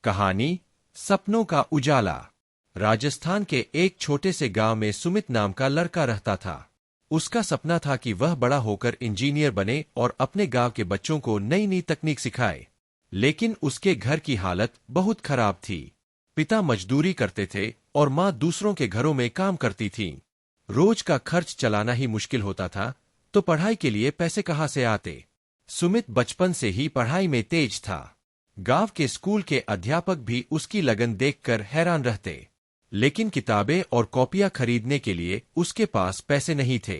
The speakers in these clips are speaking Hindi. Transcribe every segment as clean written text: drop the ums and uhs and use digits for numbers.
कहानी सपनों का उजाला। राजस्थान के एक छोटे से गांव में सुमित नाम का लड़का रहता था। उसका सपना था कि वह बड़ा होकर इंजीनियर बने और अपने गांव के बच्चों को नई नई तकनीक सिखाए। लेकिन उसके घर की हालत बहुत खराब थी। पिता मजदूरी करते थे और माँ दूसरों के घरों में काम करती थी। रोज का खर्च चलाना ही मुश्किल होता था, तो पढ़ाई के लिए पैसे कहाँ से आते। सुमित बचपन से ही पढ़ाई में तेज था। गांव के स्कूल के अध्यापक भी उसकी लगन देखकर हैरान रहते। लेकिन किताबें और कॉपियां खरीदने के लिए उसके पास पैसे नहीं थे।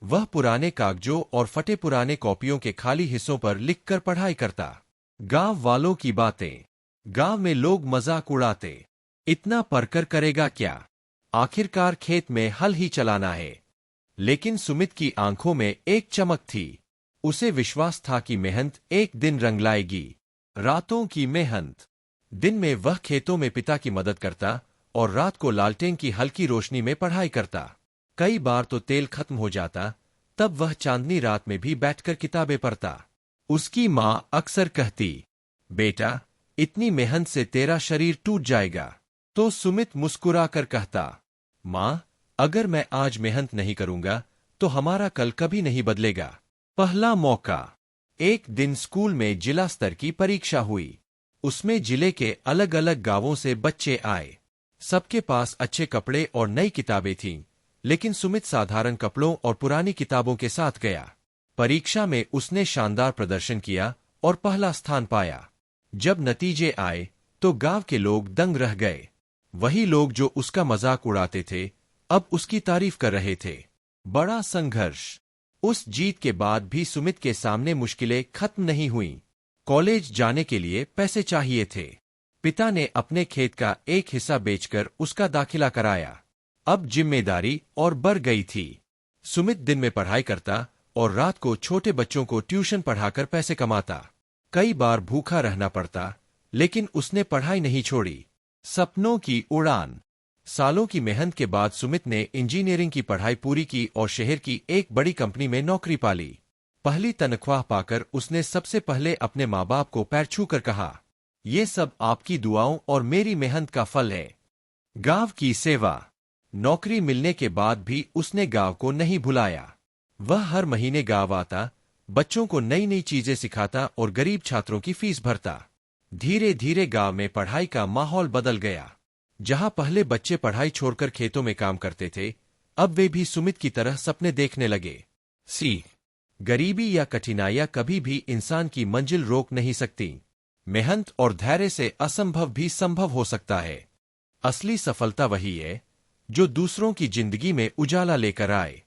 वह पुराने कागजों और फटे पुराने कॉपियों के खाली हिस्सों पर लिखकर पढ़ाई करता। गांव वालों की बातें। गांव में लोग मजाक उड़ाते। इतना पढ़कर करेगा क्या, आखिरकार खेत में हल ही चलाना है। लेकिन सुमित की आंखों में एक चमक थी। उसे विश्वास था कि मेहनत एक दिन रंग लाएगी। रातों की मेहनत। दिन में वह खेतों में पिता की मदद करता और रात को लालटेन की हल्की रोशनी में पढ़ाई करता। कई बार तो तेल खत्म हो जाता, तब वह चांदनी रात में भी बैठकर किताबें पढ़ता। उसकी माँ अक्सर कहती, बेटा, इतनी मेहनत से तेरा शरीर टूट जाएगा। तो सुमित मुस्कुराकर कहता, माँ, अगर मैं आज मेहनत नहीं करूंगा तो हमारा कल कभी नहीं बदलेगा। पहला मौका। एक दिन स्कूल में जिला स्तर की परीक्षा हुई। उसमें जिले के अलग अलग गांवों से बच्चे आए। सबके पास अच्छे कपड़े और नई किताबें थीं, लेकिन सुमित साधारण कपड़ों और पुरानी किताबों के साथ गया। परीक्षा में उसने शानदार प्रदर्शन किया और पहला स्थान पाया। जब नतीजे आए तो गांव के लोग दंग रह गए। वही लोग जो उसका मजाक उड़ाते थे, अब उसकी तारीफ कर रहे थे। बड़ा संघर्ष। उस जीत के बाद भी सुमित के सामने मुश्किलें खत्म नहीं हुईं। कॉलेज जाने के लिए पैसे चाहिए थे। पिता ने अपने खेत का एक हिस्सा बेचकर उसका दाखिला कराया। अब जिम्मेदारी और बढ़ गई थी। सुमित दिन में पढ़ाई करता और रात को छोटे बच्चों को ट्यूशन पढ़ाकर पैसे कमाता। कई बार भूखा रहना पड़ता, लेकिन उसने पढ़ाई नहीं छोड़ी। सपनों की उड़ान। सालों की मेहनत के बाद सुमित ने इंजीनियरिंग की पढ़ाई पूरी की और शहर की एक बड़ी कंपनी में नौकरी पाली। पहली तनख्वाह पाकर उसने सबसे पहले अपने माँ बाप को पैर छूकर कहा, ये सब आपकी दुआओं और मेरी मेहनत का फल है। गांव की सेवा। नौकरी मिलने के बाद भी उसने गांव को नहीं भुलाया। वह हर महीने गांव आता, बच्चों को नई नई चीजें सिखाता और गरीब छात्रों की फीस भरता। धीरे धीरे गांव में पढ़ाई का माहौल बदल गया। जहां पहले बच्चे पढ़ाई छोड़कर खेतों में काम करते थे, अब वे भी सुमित की तरह सपने देखने लगे। सीख। गरीबी या कठिनाइयां कभी भी इंसान की मंजिल रोक नहीं सकती। मेहनत और धैर्य से असंभव भी संभव हो सकता है। असली सफलता वही है जो दूसरों की जिंदगी में उजाला लेकर आए।